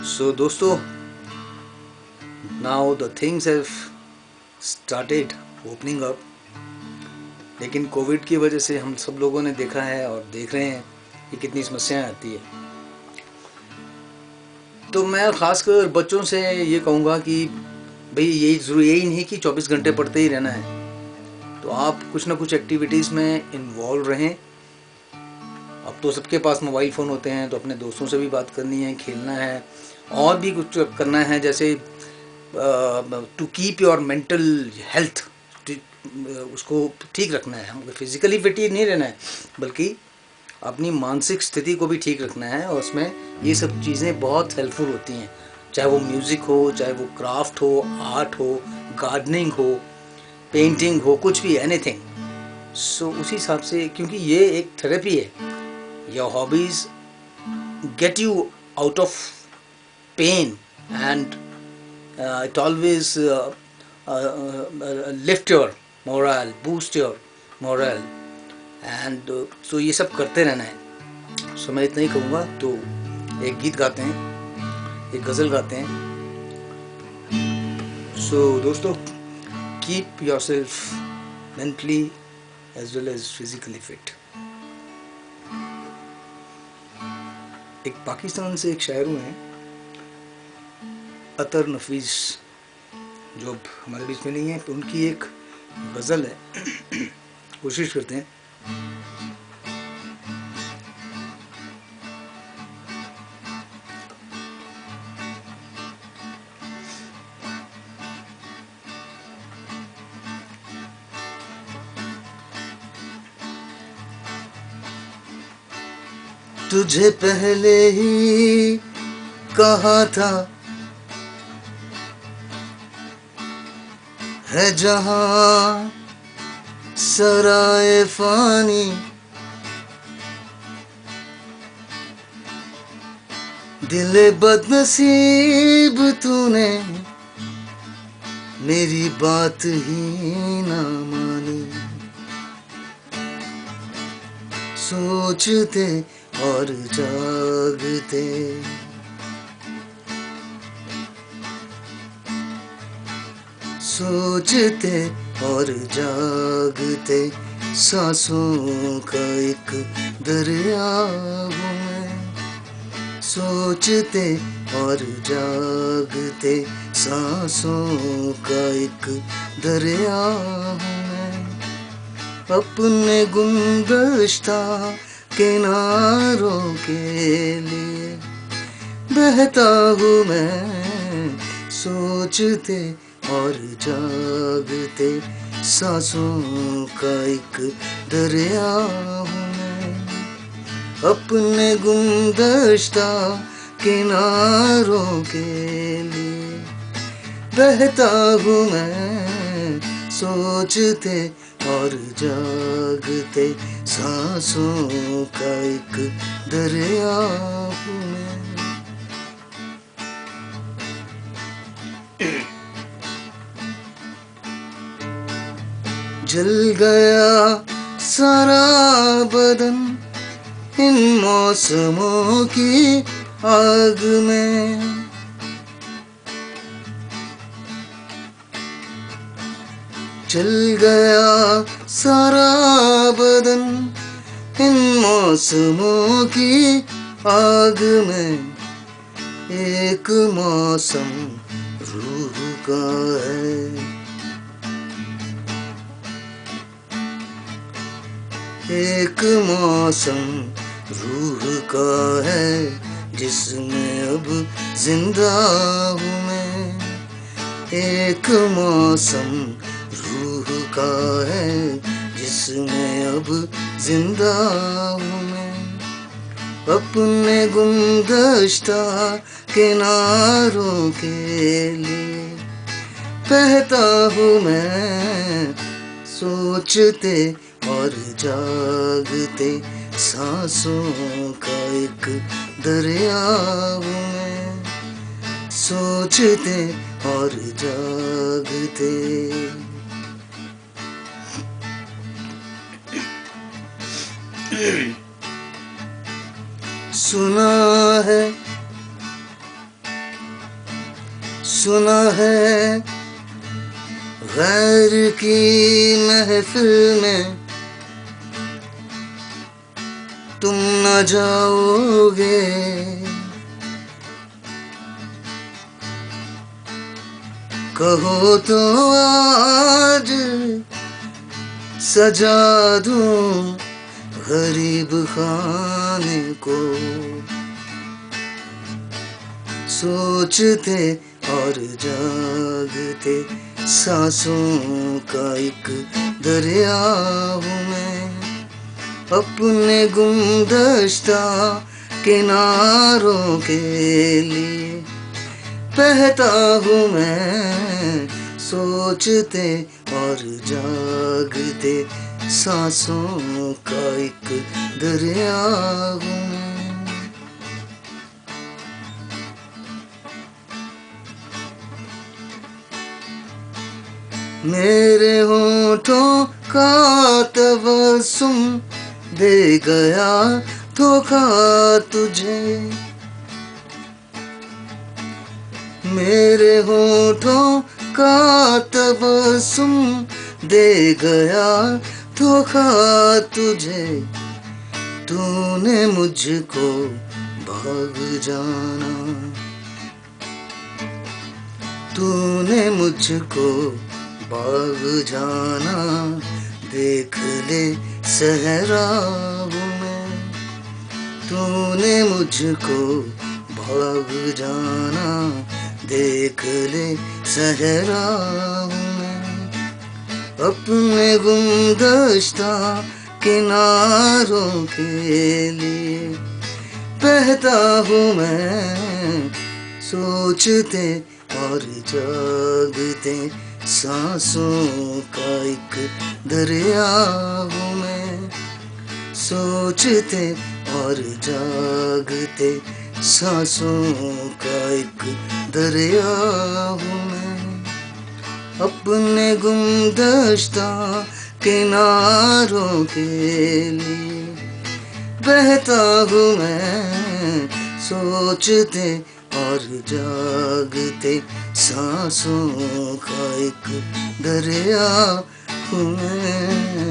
So दोस्तों, now the things have started opening up, लेकिन Covid की वजह से हम सब लोगों ने देखा है और देख रहे हैं कि कितनी समस्याएं आती है। तो मैं ख़ासकर बच्चों से ये कहूँगा कि भाई यही नहीं कि 24 घंटे पढ़ते ही रहना है, तो आप कुछ ना कुछ एक्टिविटीज़ में इन्वॉल्व रहें। अब तो सबके पास मोबाइल फ़ोन होते हैं, तो अपने दोस्तों से भी बात करनी है, खेलना है और भी कुछ करना है, जैसे to keep your mental health, उसको ठीक रखना है। हमको फिजिकली फिट ही नहीं रहना है, बल्कि अपनी मानसिक स्थिति को भी ठीक रखना है, और उसमें ये सब चीज़ें बहुत हेल्पफुल होती हैं। चाहे वो म्यूज़िक हो, चाहे वो क्राफ्ट हो, आर्ट हो, गार्डनिंग हो, पेंटिंग हो, कुछ भी, एनीथिंग। सो उसी हिसाब से, क्योंकि ये एक थेरेपी है। Your hobbies get you out of pain, and it always lift your morale, boost your morale, and so ये सब करते रहना है। so मैं इतना ही कहूँगा। तो एक गीत गाते हैं, एक गज़ल गाते हैं। so दोस्तों, keep yourself mentally as well as physically fit। एक पाकिस्तान से एक शायर हैं, अतर नफीस, जो अब हमारे बीच में नहीं है, तो उनकी एक गज़ल है। कोशिश करते हैं। तुझे पहले ही कहा था, है जहां सराय फानी, दिले बदनसीब तूने मेरी बात ही ना मानी। सोचते और जागते, सोचते और जागते, सांसों का एक दरिया हूँ मैं। सोचते और जागते, सांसों का एक दरिया हूँ मैं। अपने गुमगश्ता किनारों के लिए बहता हूँ मैं। सोचते और जागते, सांसों का एक दरिया हूँ मैं। अपने गुमगश्ता किनारों के लिए बहता हूँ मैं। सोचते और जागते, सांसों का एक दरिया हूँ मैं। जल गया सारा बदन इन मौसमों की आग में। जल गया सारा बदन इन मौसमों की आग में। एक मौसम रूह का है, एक मौसम रूह का है, जिसमें अब जिंदा हूँ मैं। एक मौसम रूह का है, जिसमें अब जिंदा हूँ मैं। अपने गुमगश्ता किनारों के लिए बहता हूँ मैं। सोचते और जागते, सांसों का एक दरिया हूँ मैं। सोचते और जागते। सुना है सुना है गैर की महफिल में तुम न जाओगे, कहो तो आज सजा दूं गरीब खाने को। सोचते और जागते सांसों का एक दरिया हूँ मैं, अपने गुमदश्ता किनारों के लिए बहता हूँ मैं। सोचते और जागते सांसों का एक दरिया हूँ मैं। मेरे होठों का तबस्सुम दे गया धोखा तुझे, मेरे होठों का तबस्सुम दे गया धोखा तुझे। तूने मुझको भाग जाना, तूने मुझको भाग जाना देख ले सहरा हूँ मैं। तूने मुझको भाग जाना देख ले सहरा हूँ मैं। अपने गुमदश्ता किनारों के लिए बहता हूँ मैं। सोचते और जागते सांसों का एक दरिया हूँ मैं। सोचते और जागते सांसों का एक दरिया हूँ मैं। अपने गुमदश्ता किनारों के लिए बहता हूँ मैं। सोचते और जागते सांसों का एक दरिया हूँ मैं।